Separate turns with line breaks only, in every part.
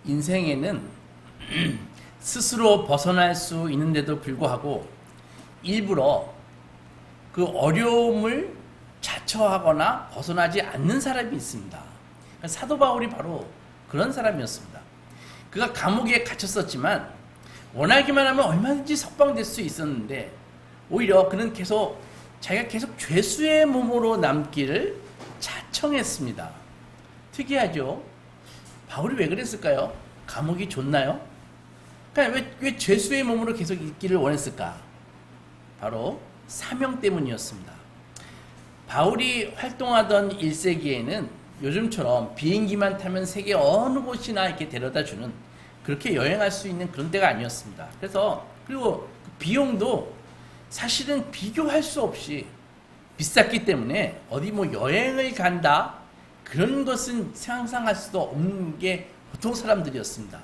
인생에는 스스로 벗어날 수 있는데도 불구하고 일부러 그 어려움을 자처하거나 벗어나지 않는 사람이 있습니다. 사도 바울이 바로 그런 사람이었습니다. 그가 감옥에 갇혔었지만 원하기만 하면 얼마든지 석방될 수 있었는데 오히려 그는 자기가 계속 죄수의 몸으로 남기를 자청했습니다. 특이하죠? 바울이 왜 그랬을까요? 감옥이 좋나요? 그러니까 왜 죄수의 몸으로 계속 있기를 원했을까? 바로 사명 때문이었습니다. 바울이 활동하던 1세기에는 요즘처럼 비행기만 타면 세계 어느 곳이나 이렇게 데려다 주는 그렇게 여행할 수 있는 그런 데가 아니었습니다. 그리고 그 비용도 사실은 비교할 수 없이 비쌌기 때문에 어디 뭐 여행을 간다 그런 것은 상상할 수도 없는 게 보통 사람들이었습니다.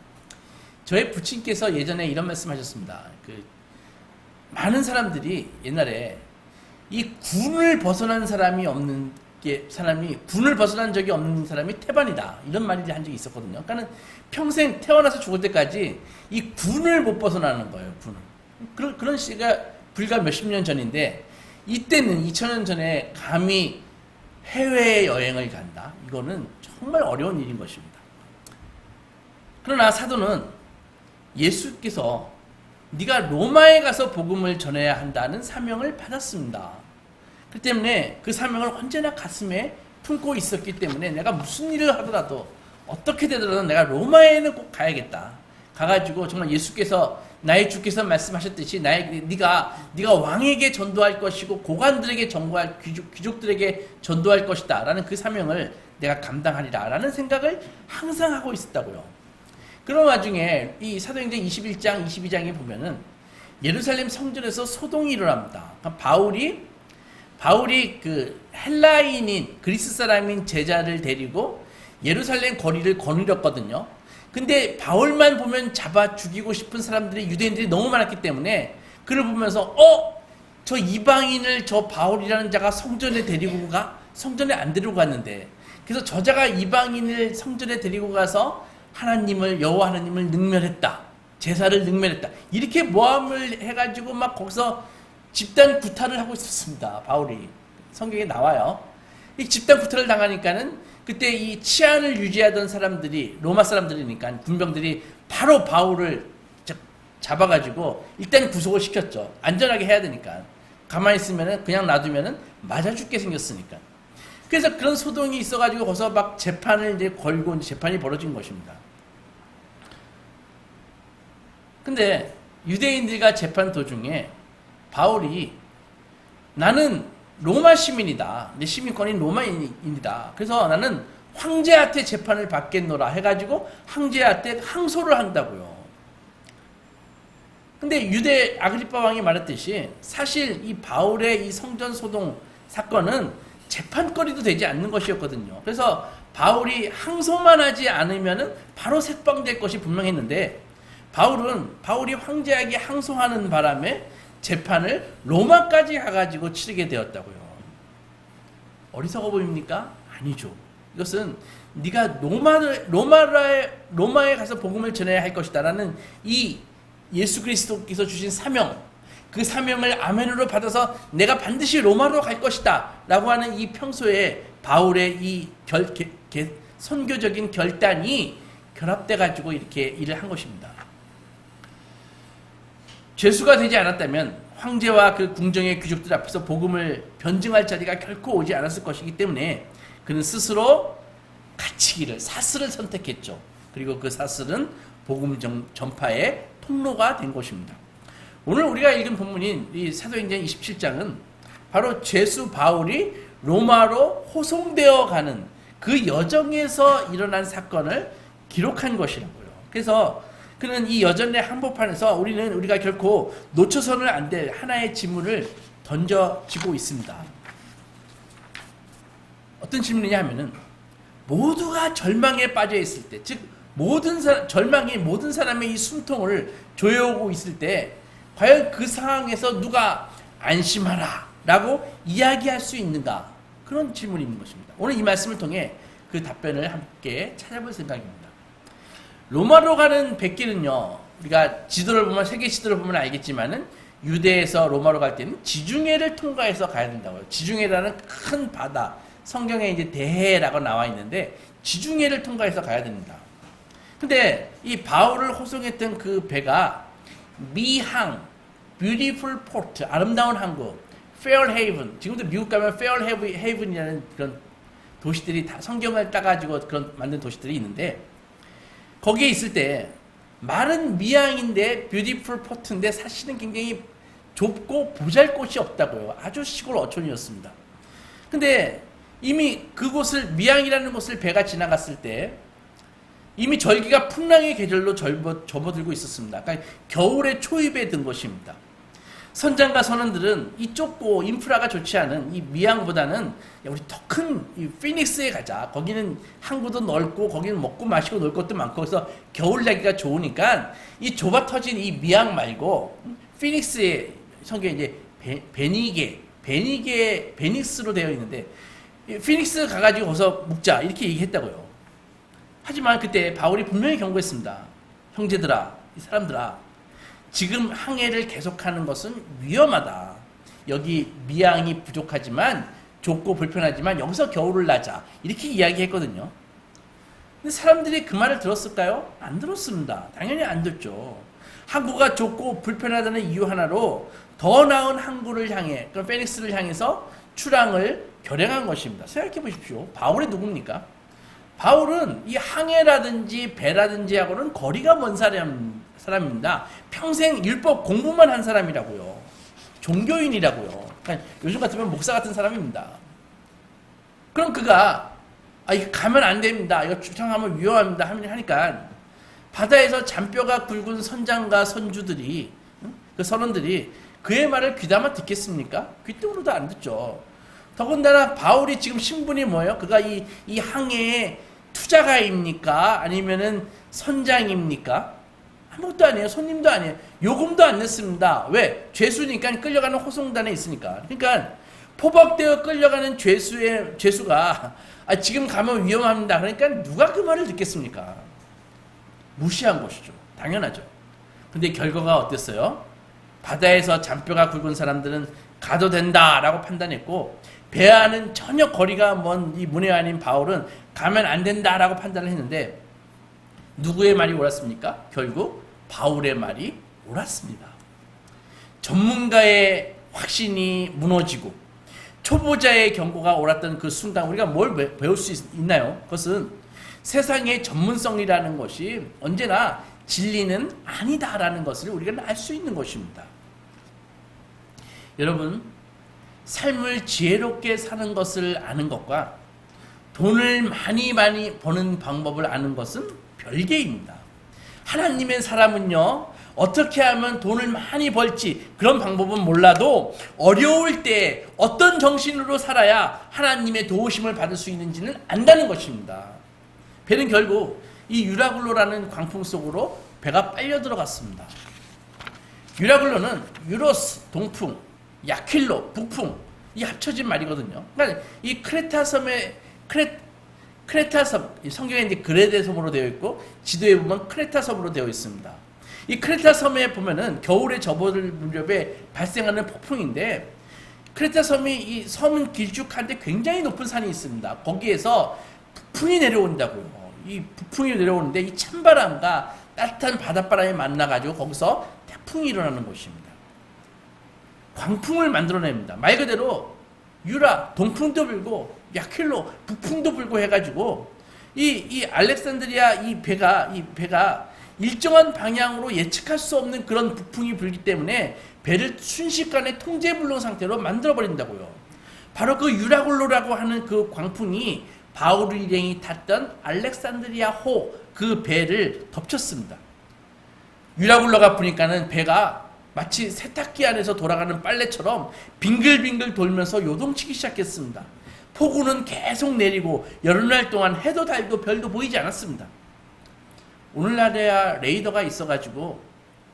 저의 부친께서 예전에 이런 말씀하셨습니다. 많은 사람들이 옛날에 이 군을 벗어난 군을 벗어난 적이 없는 사람이 태반이다 이런 말을 한 적이 있었거든요. 그러니까 평생 태어나서 죽을 때까지 이 군을 못 벗어나는 거예요. 군을. 그런 시가 불과 몇십 년 전인데 이때는 2000년 전에 감히 해외 여행을 간다. 이거는 정말 어려운 일인 것입니다. 그러나 사도는 예수께서 네가 로마에 가서 복음을 전해야 한다는 사명을 받았습니다. 그 때문에 그 사명을 언제나 가슴에 품고 있었기 때문에 내가 무슨 일을 하더라도 어떻게 되더라도 내가 로마에는 꼭 가야겠다. 가가지고 정말 예수께서 나의 주께서 말씀하셨듯이 네가 왕에게 전도할 것이고 고관들에게 전도할 귀족들에게 전도할 것이다 라는 그 사명을 내가 감당하리라 라는 생각을 항상 하고 있었다고요. 그런 와중에 이 사도행전 21장 22장에 보면은 예루살렘 성전에서 소동이 일어납니다. 바울이 그 헬라인인 그리스 사람인 제자를 데리고 예루살렘 거리를 거느렸거든요. 근데 바울만 보면 잡아 죽이고 싶은 사람들이 유대인들이 너무 많았기 때문에 그를 보면서 저 이방인을 저 바울이라는 자가 성전에 데리고 가? 성전에 안 데리고 갔는데 그래서 저자가 이방인을 성전에 데리고 가서 여호와 하나님을 능멸했다. 제사를 능멸했다. 이렇게 모함을 해가지고 막 거기서 집단 구타를 하고 있었습니다. 바울이. 성경에 나와요. 이 집단 구타를 당하니까는 그때 이 치안을 유지하던 사람들이 로마 사람들이니까 군병들이 바로 바울을 잡아가지고 일단 구속을 시켰죠. 안전하게 해야 되니까. 가만히 있으면은 그냥 놔두면은 맞아 죽게 생겼으니까. 그래서 그런 소동이 있어가지고 거기서 막 재판을 이제 걸고 재판이 벌어진 것입니다. 근데 유대인들과 재판 도중에 바울이 나는 로마 시민이다. 내 시민권이 로마인이다. 그래서 나는 황제한테 재판을 받겠노라 해가지고 황제한테 항소를 한다고요. 근데 유대 아그리파 왕이 말했듯이 사실 이 바울의 이 성전 소동 사건은 재판거리도 되지 않는 것이었거든요. 그래서 바울이 항소만 하지 않으면은 바로 석방될 것이 분명했는데 바울이 황제에게 항소하는 바람에 재판을 로마까지 가가지고 치르게 되었다고요. 어리석어 보입니까? 아니죠. 이것은 네가 로마에 가서 복음을 전해야 할 것이다라는 이 예수 그리스도께서 주신 사명, 그 사명을 아멘으로 받아서 내가 반드시 로마로 갈 것이다 라고 하는 이 평소에 바울의 이 선교적인 결단이 결합돼 가지고 이렇게 일을 한 것입니다. 죄수가 되지 않았다면 황제와 그 궁정의 귀족들 앞에서 복음을 변증할 자리가 결코 오지 않았을 것이기 때문에 그는 스스로 갇히기를 사슬을 선택했죠. 그리고 그 사슬은 복음 전파의 통로가 된 것입니다. 오늘 우리가 읽은 본문인 이 사도행전 27장은 바로 죄수 바울이 로마로 호송되어 가는 그 여정에서 일어난 사건을 기록한 것이라고요. 그래서 그는 이 여전의 한복판에서 우리가 결코 놓쳐서는 안 될 하나의 질문을 던져지고 있습니다. 어떤 질문이냐 하면은 모두가 절망에 빠져 있을 때, 즉 절망이 모든 사람의 이 숨통을 조여오고 있을 때 과연 그 상황에서 누가 안심하라 라고 이야기할 수 있는가? 그런 질문이 있는 것입니다. 오늘 이 말씀을 통해 그 답변을 함께 찾아볼 생각입니다. 로마로 가는 백길은요, 우리가 지도를 보면, 세계 지도를 보면 알겠지만은, 유대에서 로마로 갈 때는 지중해를 통과해서 가야 된다고요. 지중해라는 큰 바다, 성경에 이제 대해라고 나와 있는데, 지중해를 통과해서 가야 됩니다. 근데 이 바울을 호송했던 그 배가 미항, beautiful port, 아름다운 항구, fair haven, 지금도 미국 가면 fair haven이라는 그런 도시들이 다 성경을 따가지고 그런 만든 도시들이 있는데, 거기에 있을 때 말은 미항인데 beautiful port인데 사실은 굉장히 좁고 보잘것이 없다고요. 아주 시골 어촌이었습니다. 근데 이미 그곳을, 미항이라는 곳을 배가 지나갔을 때 이미 절기가 풍랑의 계절로 접어들고 있었습니다. 그러니까 겨울의 초입에 든 것입니다. 선장과 선원들은 이 좁고 인프라가 좋지 않은 이 미항보다는, 야, 우리 더 큰 이 피닉스에 가자. 거기는 항구도 넓고 거기는 먹고 마시고 놀 것도 많고 그래서 겨울 나기가 좋으니까 이 좁아 터진 이 미항 말고 피닉스에, 성경에 이제 베닉스로 되어 있는데, 피닉스 가가지고 거기서 묵자 이렇게 얘기했다고요. 하지만 그때 바울이 분명히 경고했습니다. 형제들아, 이 사람들아, 지금 항해를 계속하는 것은 위험하다. 여기 미항이 부족하지만, 좁고 불편하지만 여기서 겨울을 나자, 이렇게 이야기했거든요. 근데 사람들이 그 말을 들었을까요? 안 들었습니다. 당연히 안 듣죠. 항구가 좁고 불편하다는 이유 하나로 더 나은 항구를 향해, 그럼 페닉스를 향해서 출항을 결행한 것입니다. 생각해 보십시오. 바울이 누굽니까? 바울은 이 항해라든지 배라든지 하고는 거리가 먼 사람입니다. 평생 율법 공부만 한 사람이라고요. 종교인이라고요. 그러니까 요즘 같으면 목사 같은 사람입니다. 그럼 그가 이거 가면 안 됩니다. 이거 출항하면 위험합니다. 하니까 바다에서 잔뼈가 굵은 선장과 선주들이, 그 선원들이 그의 말을 귀담아 듣겠습니까? 귀뚱으로도 안 듣죠. 더군다나 바울이 지금 신분이 뭐예요? 그가 이 항해의 투자가입니까? 아니면은 선장입니까? 아무것도 아니에요. 손님도 아니에요. 요금도 안 냈습니다. 왜? 죄수니까, 끌려가는 호송단에 있으니까. 그러니까 포박되어 끌려가는 죄수가 지금 가면 위험합니다. 그러니까 누가 그 말을 듣겠습니까? 무시한 것이죠. 당연하죠. 근데 결과가 어땠어요? 바다에서 잔뼈가 굵은 사람들은 가도 된다라고 판단했고, 배와는 전혀 거리가 먼 이 문외한인 바울은 가면 안 된다라고 판단을 했는데, 누구의 말이 옳았습니까? 결국 바울의 말이 옳았습니다. 전문가의 확신이 무너지고 초보자의 경고가 옳았던 그 순간, 우리가 뭘 배울 수 있나요? 그것은 세상의 전문성이라는 것이 언제나 진리는 아니다라는 것을 우리가 알 수 있는 것입니다. 여러분, 삶을 지혜롭게 사는 것을 아는 것과 돈을 많이 버는 방법을 아는 것은 별개입니다. 하나님의 사람은요, 어떻게 하면 돈을 많이 벌지 그런 방법은 몰라도 어려울 때 어떤 정신으로 살아야 하나님의 도우심을 받을 수 있는지는 안다는 것입니다. 배는 결국 이 유라굴로라는 광풍 속으로 배가 빨려 들어갔습니다. 유라굴로는 유로스, 동풍, 야킬로, 북풍, 이 합쳐진 말이거든요. 그러니까 이 크레타 섬의 크레타 섬, 성경에 이제 그레데 섬으로 되어 있고 지도에 보면 크레타 섬으로 되어 있습니다. 이 크레타 섬에 보면은 겨울에 접어들 무렵에 발생하는 폭풍인데, 크레타 섬이, 이 섬은 길쭉한데 굉장히 높은 산이 있습니다. 거기에서 북풍이 내려온다고요. 이 북풍이 내려오는데 이 찬바람과 따뜻한 바닷바람이 만나가지고 거기서 태풍이 일어나는 것입니다. 광풍을 만들어냅니다. 말 그대로 유라, 동풍도 불고 야킬로, 북풍도 불고 해가지고 이 알렉산드리아 이 배가 일정한 방향으로 예측할 수 없는 그런 북풍이 불기 때문에 배를 순식간에 통제불능 상태로 만들어버린다고요. 바로 그 유라굴로라고 하는 그 광풍이 바울 일행이 탔던 알렉산드리아 호, 그 배를 덮쳤습니다. 유라굴로가 부니까는 배가 마치 세탁기 안에서 돌아가는 빨래처럼 빙글빙글 돌면서 요동치기 시작했습니다. 폭우는 계속 내리고 여러 날 동안 해도 달도 별도 보이지 않았습니다. 오늘날에야 레이더가 있어가지고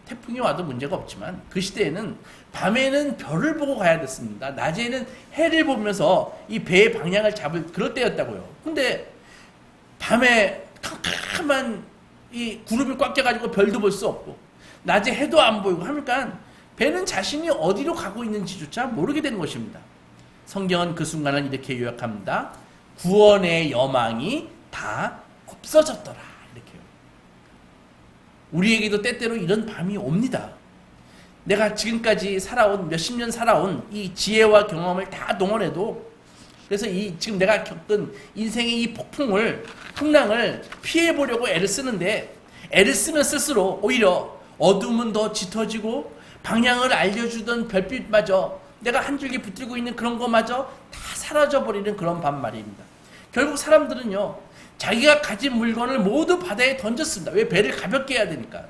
태풍이 와도 문제가 없지만, 그 시대에는 밤에는 별을 보고 가야 됐습니다. 낮에는 해를 보면서 이 배의 방향을 잡을 그럴 때였다고요. 근데 밤에 캄캄한 이 구름이 꽉 껴가지고 별도 볼 수 없고 낮에 해도 안 보이고 하니까 배는 자신이 어디로 가고 있는지조차 모르게 되는 것입니다. 성경은 그 순간을 이렇게 요약합니다. 구원의 여망이 다 없어졌더라. 이렇게요. 우리에게도 때때로 이런 밤이 옵니다. 내가 지금까지 살아온 몇십 년 살아온 이 지혜와 경험을 다 동원해도 그래서 이 지금 내가 겪은 인생의 이 풍랑을 피해 보려고 애를 쓰는데 애를 쓰면 쓸수록 오히려 어둠은 더 짙어지고 방향을 알려주던 별빛마저 내가 한 줄기 붙들고 있는 그런 것마저 다 사라져버리는 그런 밤 말입니다. 결국 사람들은요 자기가 가진 물건을 모두 바다에 던졌습니다. 왜? 배를 가볍게 해야 되니까.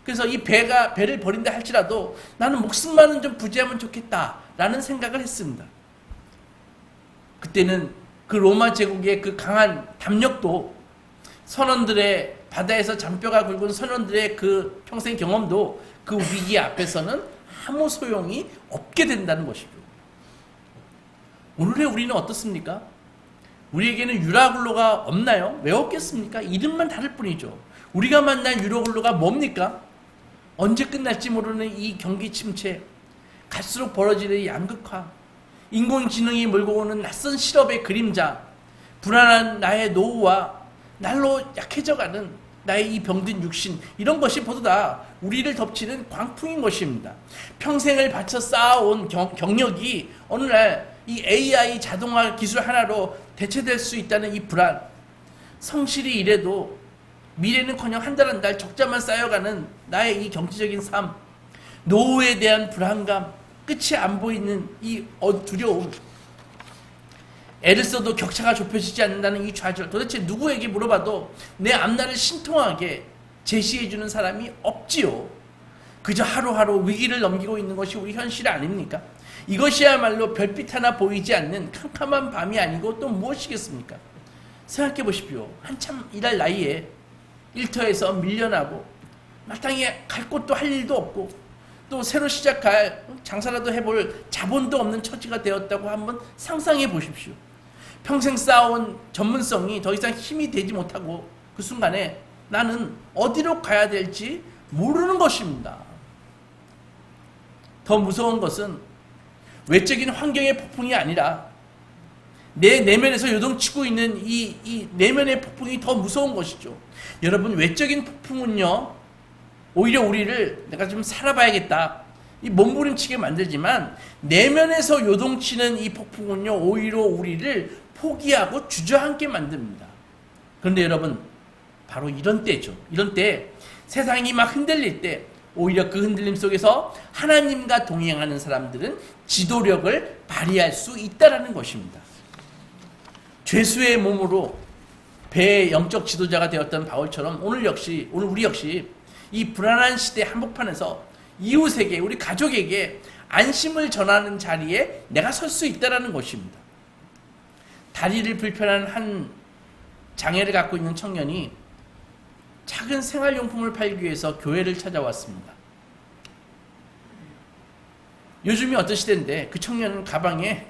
그래서 이 배를 버린다 할지라도 나는 목숨만은 좀 부지하면 좋겠다라는 생각을 했습니다. 그때는 그 로마 제국의 그 강한 담력도 선원들의 바다에서 잔뼈가 굵은 선원들의 그 평생 경험도 그 위기 앞에서는 아무 소용이 없게 된다는 것이죠. 오늘의 우리는 어떻습니까? 우리에게는 유라굴로가 없나요? 왜 없겠습니까? 이름만 다를 뿐이죠. 우리가 만난 유라굴로가 뭡니까? 언제 끝날지 모르는 이 경기 침체, 갈수록 벌어지는 이 양극화, 인공지능이 몰고 오는 낯선 실업의 그림자, 불안한 나의 노후와 날로 약해져가는 나의 이 병든 육신, 이런 것이 모두 다 우리를 덮치는 광풍인 것입니다. 평생을 바쳐 쌓아온 경력이 어느 날 이 AI 자동화 기술 하나로 대체될 수 있다는 이 불안, 성실히 일해도 미래는커녕 한 달 한 달 적자만 쌓여가는 나의 이 경제적인 삶, 노후에 대한 불안감, 끝이 안 보이는 이 두려움, 애를 써도 격차가 좁혀지지 않는다는 이 좌절, 도대체 누구에게 물어봐도 내 앞날을 신통하게 제시해주는 사람이 없지요. 그저 하루하루 위기를 넘기고 있는 것이 우리 현실 아닙니까? 이것이야말로 별빛 하나 보이지 않는 캄캄한 밤이 아니고 또 무엇이겠습니까? 생각해 보십시오. 한참 일할 나이에 일터에서 밀려나고 마땅히 갈 곳도 할 일도 없고 또 새로 시작할 장사라도 해볼 자본도 없는 처지가 되었다고 한번 상상해 보십시오. 평생 쌓아온 전문성이 더 이상 힘이 되지 못하고 그 순간에 나는 어디로 가야 될지 모르는 것입니다. 더 무서운 것은 외적인 환경의 폭풍이 아니라 내 내면에서 요동치고 있는 이 내면의 폭풍이 더 무서운 것이죠. 여러분, 외적인 폭풍은요 오히려 우리를 내가 좀 살아봐야겠다 이 몸부림치게 만들지만 내면에서 요동치는 이 폭풍은요 오히려 우리를 포기하고 주저앉게 만듭니다. 그런데 여러분, 바로 이런 때죠. 이런 때 세상이 막 흔들릴 때 오히려 그 흔들림 속에서 하나님과 동행하는 사람들은 지도력을 발휘할 수 있다는 것입니다. 죄수의 몸으로 배의 영적 지도자가 되었던 바울처럼 오늘 우리 역시 이 불안한 시대 한복판에서 이웃에게, 우리 가족에게 안심을 전하는 자리에 내가 설 수 있다는 것입니다. 다리를 불편한 한 장애를 갖고 있는 청년이 작은 생활용품을 팔기 위해서 교회를 찾아왔습니다. 요즘이 어떤 시대인데 그 청년은 가방에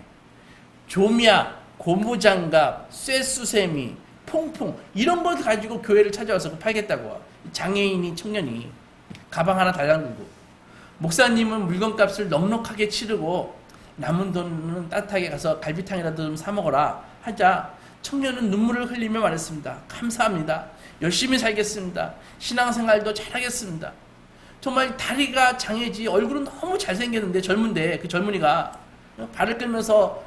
조미약, 고무장갑, 쇠수세미, 퐁퐁 이런 걸 가지고 교회를 찾아와서 팔겠다고 장애인이 청년이 가방 하나 달랑 들고 목사님은 물건값을 넉넉하게 치르고 남은 돈은 따뜻하게 가서 갈비탕이라도 좀 사 먹어라 하자 청년은 눈물을 흘리며 말했습니다. 감사합니다. 열심히 살겠습니다. 신앙생활도 잘하겠습니다. 정말 다리가 장애지 얼굴은 너무 잘생겼는데 젊은데 그 젊은이가 발을 끌면서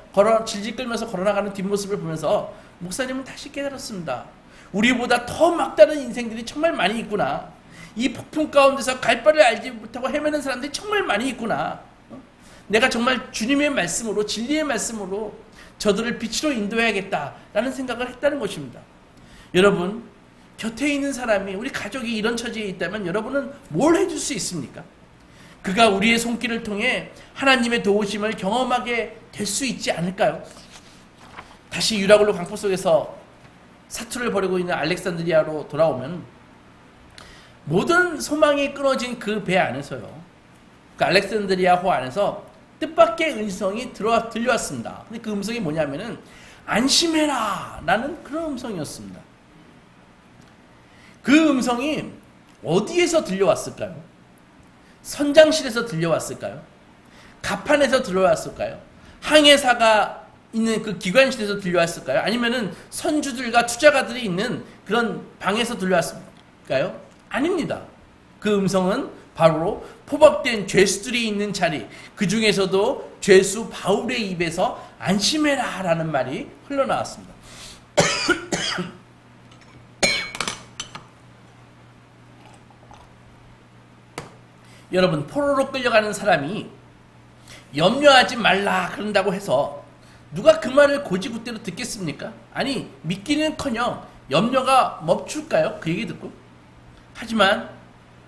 질질 끌면서 걸어나가는 뒷모습을 보면서 목사님은 다시 깨달았습니다. 우리보다 더 막다른 인생들이 정말 많이 있구나. 이 폭풍 가운데서 갈 바를 알지 못하고 헤매는 사람들이 정말 많이 있구나. 내가 정말 주님의 말씀으로 진리의 말씀으로 저들을 빛으로 인도해야겠다라는 생각을 했다는 것입니다. 여러분, 곁에 있는 사람이 우리 가족이 이런 처지에 있다면 여러분은 뭘 해줄 수 있습니까? 그가 우리의 손길을 통해 하나님의 도우심을 경험하게 될 수 있지 않을까요? 다시 유라굴로 강포 속에서 사투를 벌이고 있는 알렉산드리아로 돌아오면 모든 소망이 끊어진 그 배 안에서요, 그 알렉산드리아호 안에서 뜻밖의 음성이 들려왔습니다. 근데 그 음성이 뭐냐면은 안심해라 라는 그런 음성이었습니다. 그 음성이 어디에서 들려왔을까요? 선장실에서 들려왔을까요? 갑판에서 들려왔을까요? 항해사가 있는 그 기관실에서 들려왔을까요? 아니면은 선주들과 투자가들이 있는 그런 방에서 들려왔을까요? 아닙니다. 그 음성은 바로 포박된 죄수들이 있는 자리, 그 중에서도 죄수 바울의 입에서 안심해라 라는 말이 흘러나왔습니다. 여러분, 포로로 끌려가는 사람이 염려하지 말라 그런다고 해서 누가 그 말을 고지굿대로 듣겠습니까? 아니, 믿기는커녕 염려가 멈출까요? 그 얘기 듣고. 하지만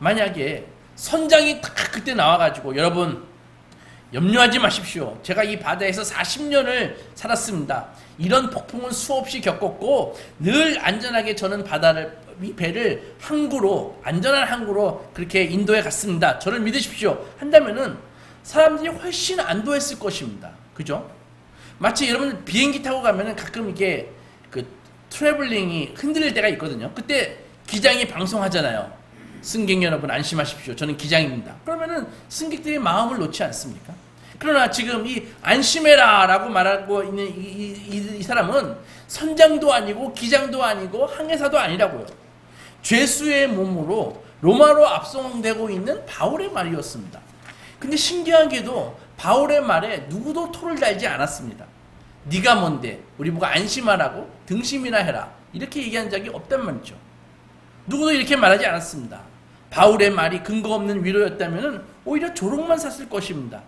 만약에 선장이 딱 그때 나와가지고 여러분 염려하지 마십시오. 제가 이 바다에서 40년을 살았습니다. 이런 폭풍은 수없이 겪었고 늘 안전하게 저는 이 배를 항구로, 안전한 항구로 그렇게 인도에 갔습니다. 저를 믿으십시오. 한다면은 사람들이 훨씬 안도했을 것입니다. 그죠? 마치 여러분 비행기 타고 가면은 가끔 이게 그 트래블링이 흔들릴 때가 있거든요. 그때 기장이 방송하잖아요. 승객 여러분 안심하십시오. 저는 기장입니다. 그러면은 승객들이 마음을 놓지 않습니까? 그러나 지금 이 안심해라 라고 말하고 있는 이 사람은 선장도 아니고 기장도 아니고 항해사도 아니라고요. 죄수의 몸으로 로마로 압송되고 있는 바울의 말이었습니다. 근데 신기하게도 바울의 말에 누구도 토를 달지 않았습니다. 네가 뭔데 우리 보고 안심하라고 등심이나 해라 이렇게 얘기한 적이 없단 말이죠. 누구도 이렇게 말하지 않았습니다. 바울의 말이 근거 없는 위로였다면 오히려 조롱만 샀을 것입니다.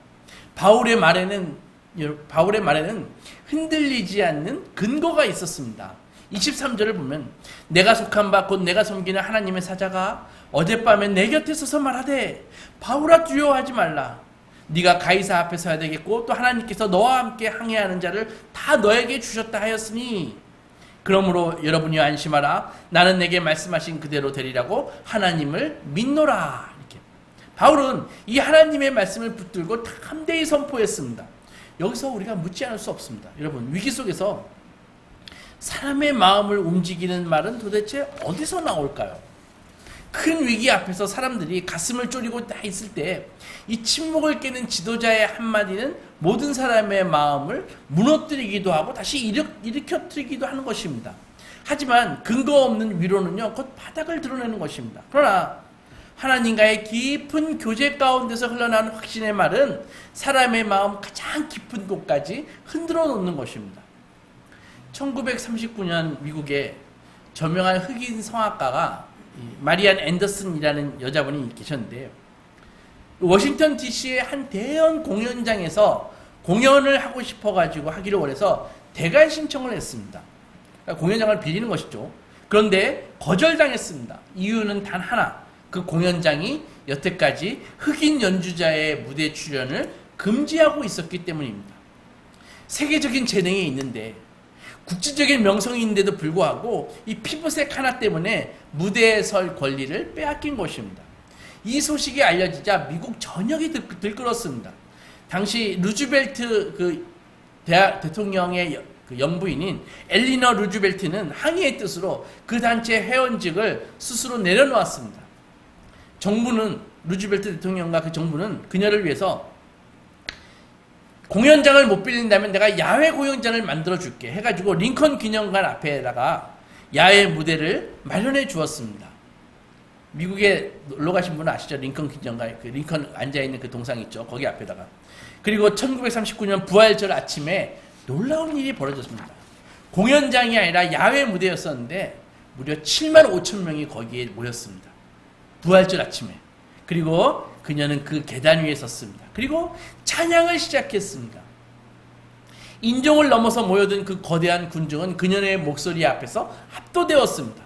바울의 말에는 흔들리지 않는 근거가 있었습니다. 23절을 보면 내가 속한 바 곧 내가 섬기는 하나님의 사자가 어젯밤에 내 곁에 서서 말하되 바울아 두려워하지 말라. 네가 가이사 앞에 서야 되겠고 또 하나님께서 너와 함께 항해하는 자를 다 너에게 주셨다 하였으니 그러므로 여러분이 안심하라. 나는 내게 말씀하신 그대로 되리라고 하나님을 믿노라. 이렇게 바울은 이 하나님의 말씀을 붙들고 담대히 선포했습니다. 여기서 우리가 묻지 않을 수 없습니다. 여러분 위기 속에서 사람의 마음을 움직이는 말은 도대체 어디서 나올까요? 큰 위기 앞에서 사람들이 가슴을 졸이고 딱 있을 때 이 침묵을 깨는 지도자의 한마디는 모든 사람의 마음을 무너뜨리기도 하고 다시 일으켜뜨리기도 하는 것입니다. 하지만 근거 없는 위로는요 곧 바닥을 드러내는 것입니다. 그러나 하나님과의 깊은 교제 가운데서 흘러나오는 확신의 말은 사람의 마음 가장 깊은 곳까지 흔들어 놓는 것입니다. 1939년 미국에 저명한 흑인 성악가가 마리안 앤더슨이라는 여자분이 계셨는데요. 워싱턴 DC의 한 대형 공연장에서 공연을 하고 싶어가지고 하기를 원해서 대관 신청을 했습니다. 그러니까 공연장을 빌리는 것이죠. 그런데 거절당했습니다. 이유는 단 하나. 그 공연장이 여태까지 흑인 연주자의 무대 출연을 금지하고 있었기 때문입니다. 세계적인 재능이 있는데 국제적인 명성인데도 불구하고 이 피부색 하나 때문에 무대에 설 권리를 빼앗긴 것입니다. 이 소식이 알려지자 미국 전역이 들끓었습니다. 당시 루즈벨트 대통령의 영부인인 엘리너 루즈벨트는 항의의 뜻으로 그 단체 회원직을 스스로 내려놓았습니다. 정부는 루즈벨트 대통령과 그 정부는 그녀를 위해서 공연장을 못 빌린다면 내가 야외 공연장을 만들어 줄게 해가지고 링컨 기념관 앞에다가 야외 무대를 마련해 주었습니다. 미국에 놀러 가신 분은 아시죠? 링컨 기념관, 그 링컨 앉아있는 그 동상 있죠? 거기 앞에다가. 그리고 1939년 부활절 아침에 놀라운 일이 벌어졌습니다. 공연장이 아니라 야외 무대였었는데 무려 7만 5천 명이 거기에 모였습니다. 부활절 아침에. 그리고 그녀는 그 계단 위에 섰습니다. 그리고 찬양을 시작했습니다. 인종을 넘어서 모여든 그 거대한 군중은 그녀의 목소리 앞에서 압도되었습니다.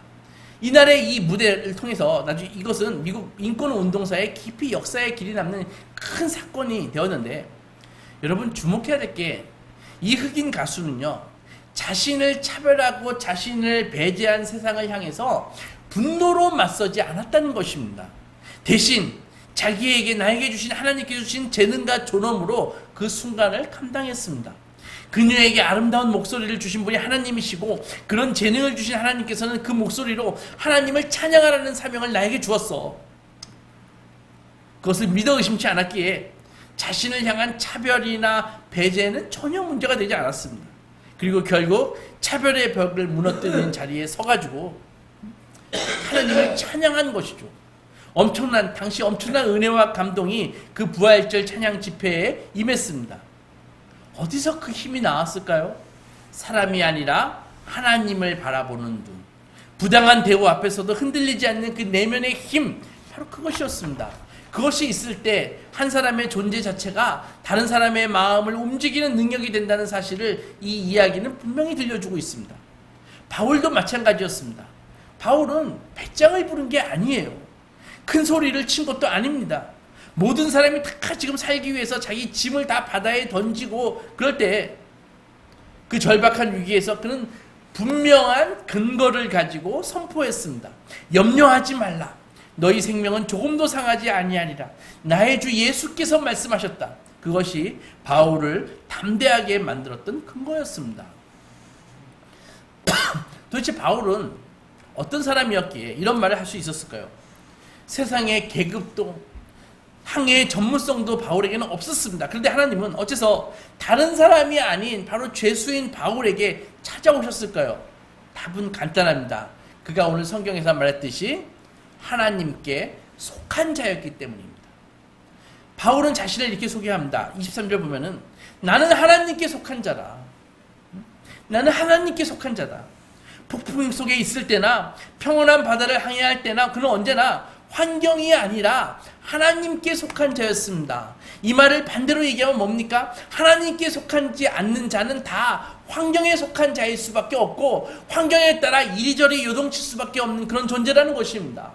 이날의 이 무대를 통해서 나중에 이것은 미국 인권운동사의 깊이 역사에 길이 남는 큰 사건이 되었는데 여러분 주목해야 될 게 이 흑인 가수는요 자신을 차별하고 자신을 배제한 세상을 향해서 분노로 맞서지 않았다는 것입니다. 대신 나에게 주신 하나님께 주신 재능과 존엄으로 그 순간을 감당했습니다. 그녀에게 아름다운 목소리를 주신 분이 하나님이시고 그런 재능을 주신 하나님께서는 그 목소리로 하나님을 찬양하라는 사명을 나에게 주었어. 그것을 믿어 의심치 않았기에 자신을 향한 차별이나 배제는 전혀 문제가 되지 않았습니다. 그리고 결국 차별의 벽을 무너뜨리는 자리에 서가지고 하나님을 찬양한 것이죠. 당시 엄청난 은혜와 감동이 그 부활절 찬양 집회에 임했습니다. 어디서 그 힘이 나왔을까요? 사람이 아니라 하나님을 바라보는 눈. 부당한 대우 앞에서도 흔들리지 않는 그 내면의 힘, 바로 그것이었습니다. 그것이 있을 때 한 사람의 존재 자체가 다른 사람의 마음을 움직이는 능력이 된다는 사실을 이 이야기는 분명히 들려주고 있습니다. 바울도 마찬가지였습니다. 바울은 배짱을 부른 게 아니에요. 큰 소리를 친 것도 아닙니다. 모든 사람이 다 지금 살기 위해서 자기 짐을 다 바다에 던지고 그럴 때 그 절박한 위기에서 그는 분명한 근거를 가지고 선포했습니다. 염려하지 말라. 너희 생명은 조금도 상하지 아니하리라. 나의 주 예수께서 말씀하셨다. 그것이 바울을 담대하게 만들었던 근거였습니다. 도대체 바울은 어떤 사람이었기에 이런 말을 할 수 있었을까요? 세상의 계급도 항해의 전문성도 바울에게는 없었습니다. 그런데 하나님은 어째서 다른 사람이 아닌 바로 죄수인 바울에게 찾아오셨을까요? 답은 간단합니다. 그가 오늘 성경에서 말했듯이 하나님께 속한 자였기 때문입니다. 바울은 자신을 이렇게 소개합니다. 23절 보면은 나는 하나님께 속한 자다. 나는 하나님께 속한 자다. 폭풍 속에 있을 때나 평온한 바다를 항해할 때나 그는 언제나 환경이 아니라 하나님께 속한 자였습니다. 이 말을 반대로 얘기하면 뭡니까? 하나님께 속하지 않는 자는 다 환경에 속한 자일 수밖에 없고 환경에 따라 이리저리 요동칠 수밖에 없는 그런 존재라는 것입니다.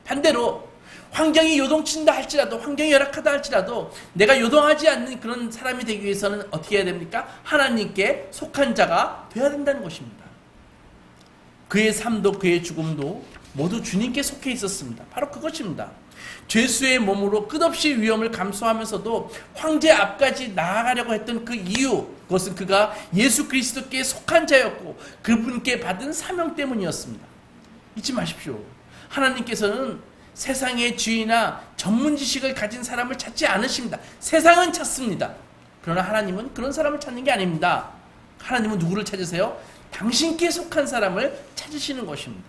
반대로 환경이 요동친다 할지라도 환경이 열악하다 할지라도 내가 요동하지 않는 그런 사람이 되기 위해서는 어떻게 해야 됩니까? 하나님께 속한 자가 되어야 된다는 것입니다. 그의 삶도 그의 죽음도 모두 주님께 속해 있었습니다. 바로 그것입니다. 죄수의 몸으로 끝없이 위험을 감수하면서도 황제 앞까지 나아가려고 했던 그 이유, 그것은 그가 예수 그리스도께 속한 자였고 그분께 받은 사명 때문이었습니다. 잊지 마십시오. 하나님께서는 세상의 지위나 전문 지식을 가진 사람을 찾지 않으십니다. 세상은 찾습니다. 그러나 하나님은 그런 사람을 찾는 게 아닙니다. 하나님은 누구를 찾으세요? 당신께 속한 사람을 찾으시는 것입니다.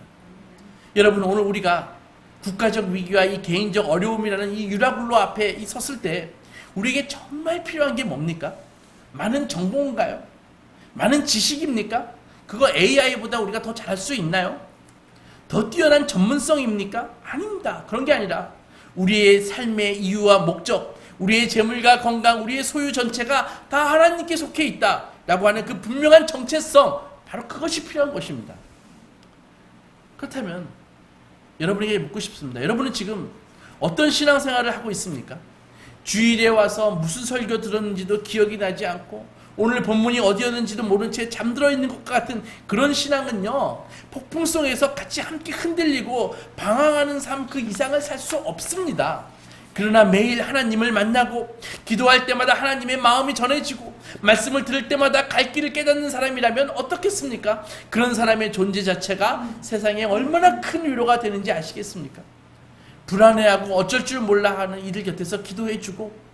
여러분, 오늘 우리가 국가적 위기와 이 개인적 어려움이라는 이 유라굴로 앞에 섰을 때 우리에게 정말 필요한 게 뭡니까? 많은 정보인가요? 많은 지식입니까? 그거 AI보다 우리가 더 잘할 수 있나요? 더 뛰어난 전문성입니까? 아닙니다. 그런 게 아니라 우리의 삶의 이유와 목적, 우리의 재물과 건강, 우리의 소유 전체가 다 하나님께 속해 있다라고 하는 그 분명한 정체성, 바로 그것이 필요한 것입니다. 그렇다면 여러분에게 묻고 싶습니다. 여러분은 지금 어떤 신앙생활을 하고 있습니까? 주일에 와서 무슨 설교 들었는지도 기억이 나지 않고 오늘 본문이 어디였는지도 모른 채 잠들어 있는 것 같은 그런 신앙은요, 폭풍 속에서 같이 함께 흔들리고 방황하는 삶 그 이상을 살 수 없습니다. 그러나 매일 하나님을 만나고 기도할 때마다 하나님의 마음이 전해지고 말씀을 들을 때마다 갈 길을 깨닫는 사람이라면 어떻겠습니까? 그런 사람의 존재 자체가 세상에 얼마나 큰 위로가 되는지 아시겠습니까? 불안해하고 어쩔 줄 몰라 하는 이들 곁에서 기도해주고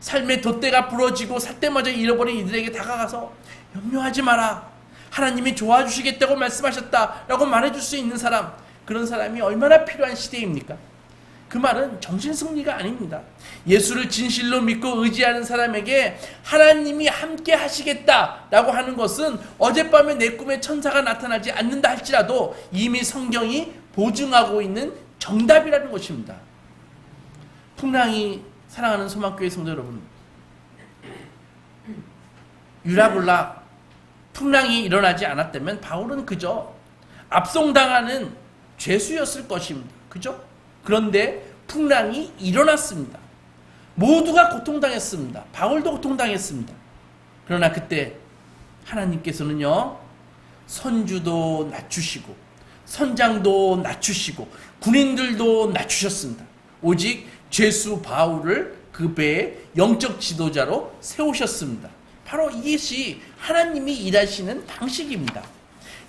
삶의 돛대가 부러지고 삿대마저 잃어버린 이들에게 다가가서 염려하지 마라, 하나님이 도와주시겠다고 말씀하셨다라고 말해줄 수 있는 사람, 그런 사람이 얼마나 필요한 시대입니까? 그 말은 정신승리가 아닙니다. 예수를 진실로 믿고 의지하는 사람에게 하나님이 함께 하시겠다라고 하는 것은 어젯밤에 내 꿈에 천사가 나타나지 않는다 할지라도 이미 성경이 보증하고 있는 정답이라는 것입니다. 풍랑이 사랑하는 소망교회 성도 여러분, 유라굴라 풍랑이 일어나지 않았다면 바울은 그저 압송당하는 죄수였을 것입니다. 그죠? 그런데 풍랑이 일어났습니다. 모두가 고통당했습니다. 바울도 고통당했습니다. 그러나 그때 하나님께서는요, 선주도 낮추시고 선장도 낮추시고 군인들도 낮추셨습니다. 오직 죄수 바울을 그 배의 영적 지도자로 세우셨습니다. 바로 이것이 하나님이 일하시는 방식입니다.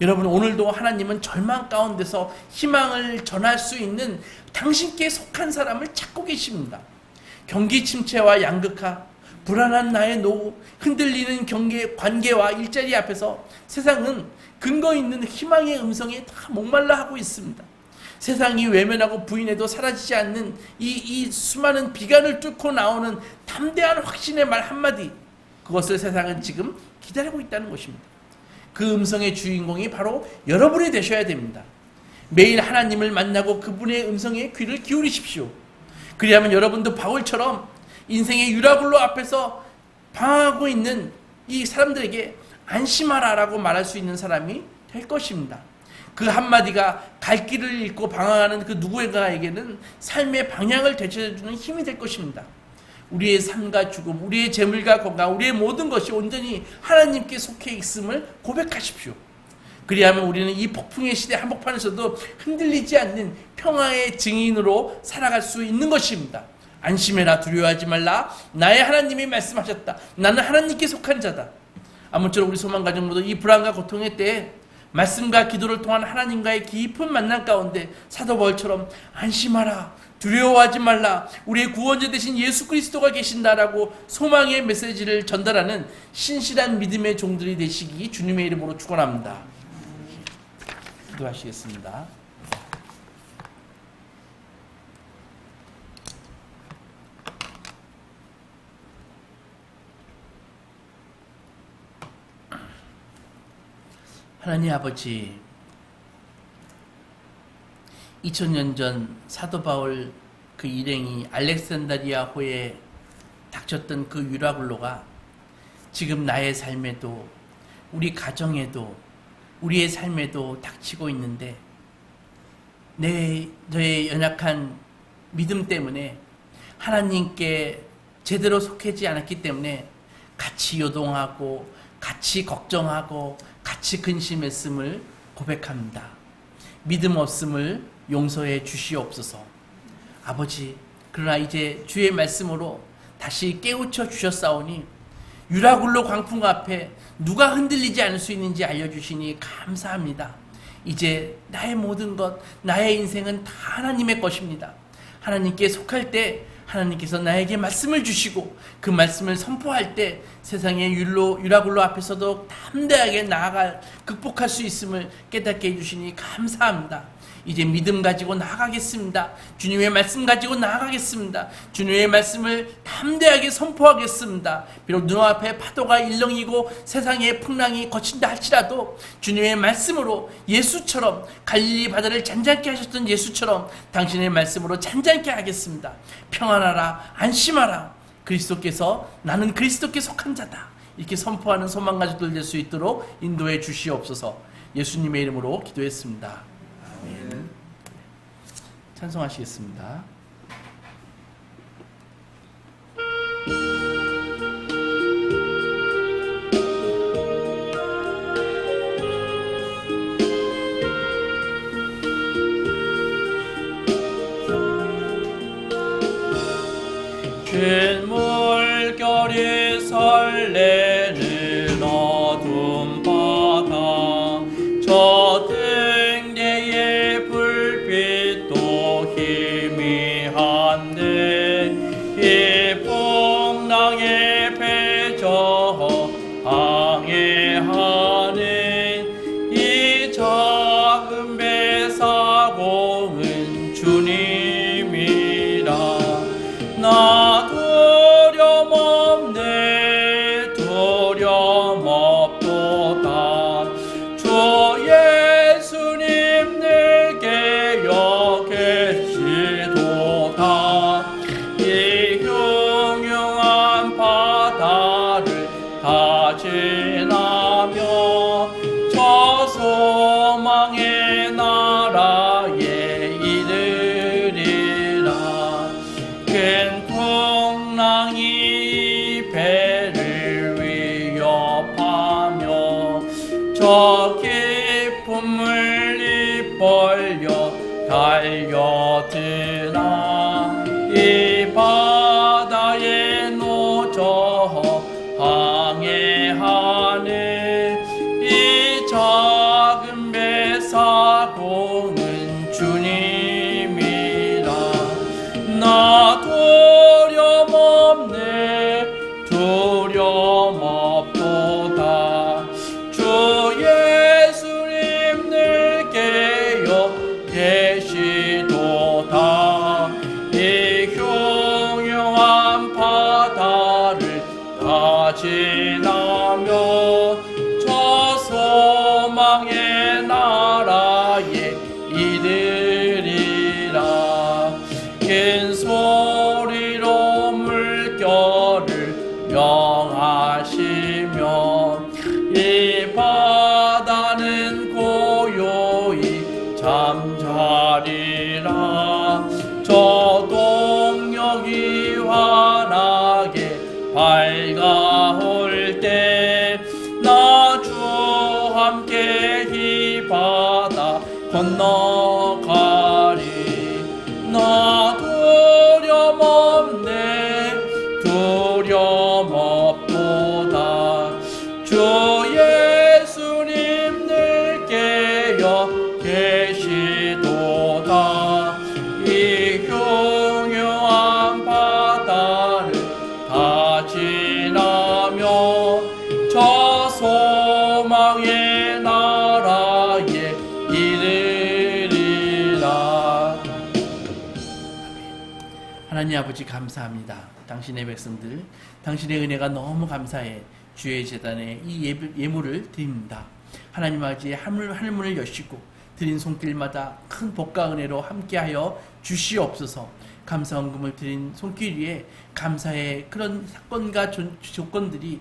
여러분, 오늘도 하나님은 절망 가운데서 희망을 전할 수 있는 당신께 속한 사람을 찾고 계십니다. 경기 침체와 양극화, 불안한 나의 노후, 흔들리는 관계와 일자리 앞에서 세상은 근거 있는 희망의 음성에 다 목말라 하고 있습니다. 세상이 외면하고 부인해도 사라지지 않는 이 수많은 비관을 뚫고 나오는 담대한 확신의 말 한마디, 그것을 세상은 지금 기다리고 있다는 것입니다. 그 음성의 주인공이 바로 여러분이 되셔야 됩니다. 매일 하나님을 만나고 그분의 음성에 귀를 기울이십시오. 그리하면 여러분도 바울처럼 인생의 유라굴로 앞에서 방황하고 있는 이 사람들에게 안심하라 라고 말할 수 있는 사람이 될 것입니다. 그 한마디가 갈 길을 잃고 방황하는 그 누구인가에게는 삶의 방향을 되찾아주는 힘이 될 것입니다. 우리의 삶과 죽음, 우리의 재물과 건강, 우리의 모든 것이 온전히 하나님께 속해 있음을 고백하십시오. 그리하면 우리는 이 폭풍의 시대 한복판에서도 흔들리지 않는 평화의 증인으로 살아갈 수 있는 것입니다. 안심해라, 두려워하지 말라. 나의 하나님이 말씀하셨다. 나는 하나님께 속한 자다. 아무쪼록 우리 소망가족 모두 이 불안과 고통의 때에 말씀과 기도를 통한 하나님과의 깊은 만남 가운데 사도 바울처럼 안심하라, 두려워하지 말라, 우리의 구원자 되신 예수 그리스도가 계신다라고 소망의 메시지를 전달하는 신실한 믿음의 종들이 되시기 주님의 이름으로 축원합니다. 기도하시겠습니다. 하나님 아버지, 2000년 전 사도 바울 그 일행이 알렉산드리아호에 닥쳤던 그 유라굴로가 지금 나의 삶에도, 우리 가정에도, 우리의 삶에도 닥치고 있는데, 저의 연약한 믿음 때문에 하나님께 제대로 속하지 않았기 때문에 같이 요동하고 같이 걱정하고 같이 근심했음을 고백합니다. 믿음 없음을 용서해 주시옵소서. 아버지, 그러나 이제 주의 말씀으로 다시 깨우쳐 주셨사오니 유라굴로 광풍 앞에 누가 흔들리지 않을 수 있는지 알려주시니 감사합니다. 이제 나의 모든 것, 나의 인생은 다 하나님의 것입니다. 하나님께 속할 때 하나님께서 나에게 말씀을 주시고 그 말씀을 선포할 때 세상의 유라굴로 앞에서도 담대하게 나아갈, 극복할 수 있음을 깨닫게 해주시니 감사합니다. 이제 믿음 가지고 나아가겠습니다. 주님의 말씀 가지고 나아가겠습니다. 주님의 말씀을 담대하게 선포하겠습니다. 비록 눈앞에 파도가 일렁이고 세상의 풍랑이 거친다 할지라도 주님의 말씀으로 예수처럼 갈릴리 바다를 잔잔케 하셨던 예수처럼 당신의 말씀으로 잔잔케 하겠습니다. 평안하라, 안심하라. 그리스도께서 나는 그리스도께 속한 자다. 이렇게 선포하는 소망가족들 될 수 있도록 인도해 주시옵소서. 예수님의 이름으로 기도했습니다. 아멘. 찬송하시겠습니다. 큰 물결이 설레는 어둠 바다, 저 등대의 불빛도 희미한데 이 풍랑에 패져 항해하는 이 작은 배 사공은 주님이라. 나 두려움 없네, 두려움 없도다. 주 예수님 내게 여기시도다. 지나며 저 소망의 나라에 이르리라. 큰 소리로 물결을 명하시며 이 바다는 고요히 잠자리라. 저 동력이 환하게 밝아올 때 나 주 함께 이 바다 건너가리. 나 두려움 없네 두려움 없도다. 주 예수님 늘 깨어 계시도다. 이 흉흉한 바다를 다 지나며 저 소망의 나라에 이르리라. 하나님 아버지 감사합니다. 당신의 백성들, 당신의 은혜가 너무 감사해 주의 제단에 이 예물을 드립니다. 하나님 아버지 하늘문을 여시고 드린 손길마다 큰 복과 은혜로 함께하여 주시옵소서. 감사헌금을 드린 손길 위에 감사의 그런 사건과 조건들이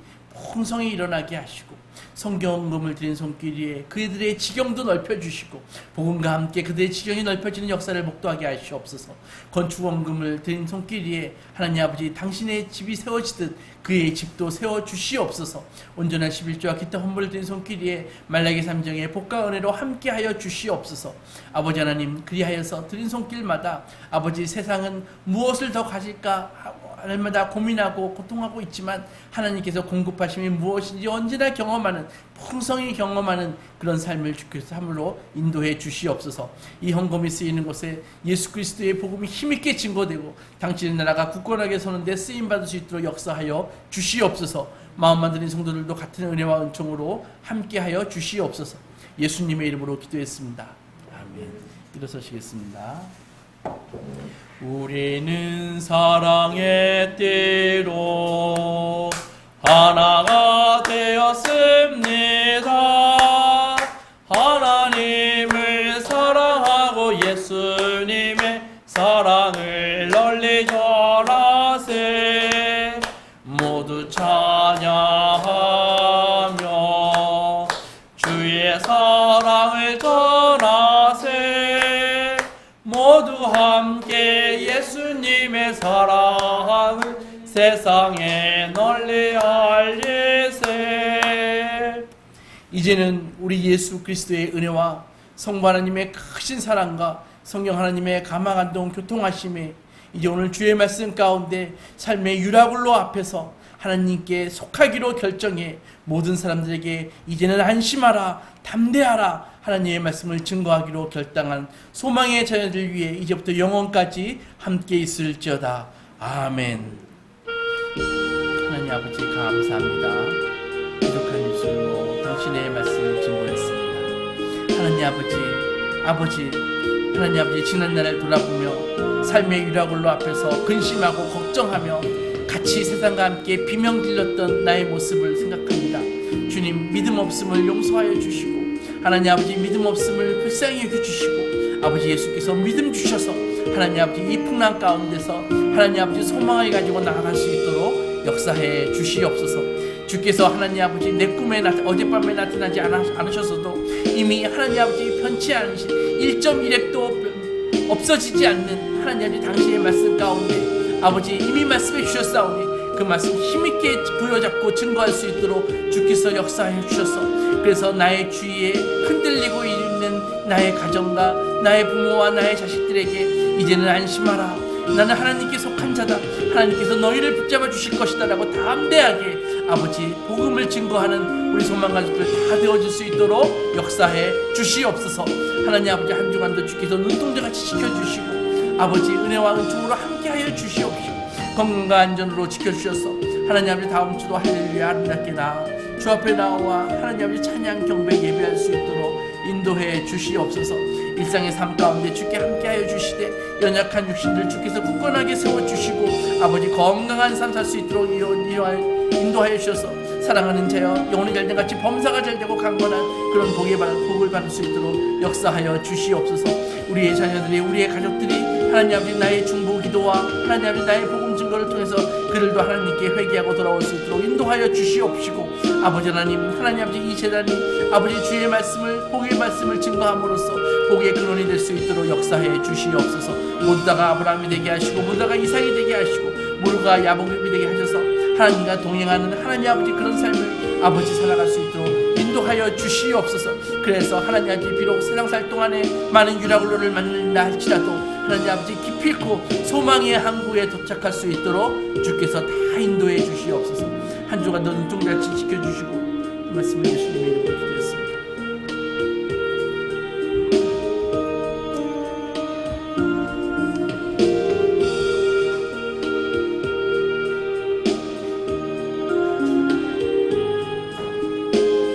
풍성히 일어나게 하시고, 성경헌금을 드린 손길 위에 그들의 지경도 넓혀주시고 복음과 함께 그들의 지경이 넓혀지는 역사를 목도하게 하시옵소서. 건축헌금을 드린 손길 위에 하나님 아버지 당신의 집이 세워지듯 그의 집도 세워주시옵소서. 온전한 11조와 기타 헌물을 드린 손길 위에 말라기 3장의 복과 은혜로 함께하여 주시옵소서. 아버지 하나님, 그리하여서 드린 손길마다 아버지 세상은 무엇을 더 가질까 날마다 고민하고 고통하고 있지만 하나님께서 공급하심이 무엇인지 언제나 경험하는, 풍성히 경험하는 그런 삶을 주께서 함으로 인도해 주시옵소서. 이 헌금이 쓰이는 곳에 예수 그리스도의 복음이 힘있게 증거되고 당신의 나라가 굳건하게 서는데 쓰임받을 수 있도록 역사하여 주시옵소서. 마음만 드린 성도들도 같은 은혜와 은총으로 함께하여 주시옵소서. 예수님의 이름으로 기도했습니다. 아멘. 일어서시겠습니다. 우리는 사랑의 띠로 하나가 되었습니다. 하나님을 사랑하고 예수님의 사랑을 널리 전하세. 모두 찬양하며 주의 사랑을 전하세. 모두 함께 예수님의 사랑을 세상에 널리 알리세. 이제는 우리 예수 그리스도의 은혜와 성부 하나님의 크신 사랑과 성령 하나님의 감화감동 교통하심에 이제 오늘 주의 말씀 가운데 삶의 유라굴로 앞에서 하나님께 속하기로 결정해 모든 사람들에게 이제는 안심하라, 담대하라, 하나님의 말씀을 증거하기로 결단한 소망의 자녀들 위해 이제부터 영원까지 함께 있을지어다. 아멘. 하나님 아버지 감사합니다. 부족한 입술로 당신의 말씀을 증거했습니다. 하나님 아버지 하나님 아버지 지난 날을 돌아보며 삶의 유라굴로 앞에서 근심하고 걱정하며 같이 세상과 함께 비명 질렀던 나의 모습을 생각합니다. 주님, 믿음 없음을 용서하여 주시고 하나님 아버지 믿음 없음을 불쌍히 여겨주시고 아버지 예수께서 믿음 주셔서 하나님 아버지 이 풍랑 가운데서 하나님 아버지 소망을 가지고 나아갈 수 있도록 역사해 주시옵소서. 주께서 하나님 아버지 내 꿈에 어젯밤에 나타나지 않으셨어도 이미 하나님 아버지 변치 않으신 1.1핵도 없어지지 않는 하나님 아버지 당신의 말씀 가운데 아버지 이미 말씀해 주셨사오니 그 말씀 힘있게 부여잡고 증거할 수 있도록 주께서 역사해 주셔서 그래서 나의 주위에 흔들리고 있는 나의 가정과 나의 부모와 나의 자식들에게 이제는 안심하라, 나는 하나님께 속한 자다, 하나님께서 너희를 붙잡아 주실 것이다 라고 담대하게 아버지 복음을 증거하는 우리 소망가족들 다 되어질 수 있도록 역사해 주시옵소서. 하나님 아버지 한 주간도 주께서 눈동자같이 지켜주시고 아버지 은혜와 은총으로 함께하여 주시옵시고 건강과 안전으로 지켜주셔서 하나님 아버지 다음 주도 할렐루야 아름답게 주 앞에 나와 하나님 아버지 찬양 경배 예배할 수 있도록 인도해 주시옵소서. 일상의 삶 가운데 주께 함께하여 주시되 연약한 육신들 주께서 굳건하게 세워주시고 아버지 건강한 삶 살 수 있도록 인도하여 주셔서 사랑하는 자여 영혼이 잘된 같이 범사가 잘되고 강건한 그런 복을 받을 수 있도록 역사하여 주시옵소서. 우리의 자녀들이 우리의 가족들이 하나님 아버지 나의 중보 기도와 하나님 아버지 나의 복음 증거를 통해서 그들도 하나님께 회개하고 돌아올 수 있도록 인도하여 주시옵시고 아버지 하나님 아버지 이 재단이 아버지 주의 말씀을 복의 말씀을 증거함으로써 복의 근원이 될 수 있도록 역사해 주시옵소서. 모두가 아브라함이 되게 하시고 모두가 이삭이 되게 하시고 모두가 야곱이 되게 하셔서 하나님과 동행하는 하나님 아버지 그런 삶을 아버지 살아갈 수 있도록 인도하여 주시옵소서. 그래서 하나님 아버지 비록 세상 살 동안에 많은 유라굴로를 만난다 할지라도 하나님 아버지 깊이 있고 소망의 항구에 도착할 수 있도록 주께서 다 인도해 주시옵소서. 한 주간 눈동자치 지켜주시고 말씀을 주시는 이름으로 기도했습니다.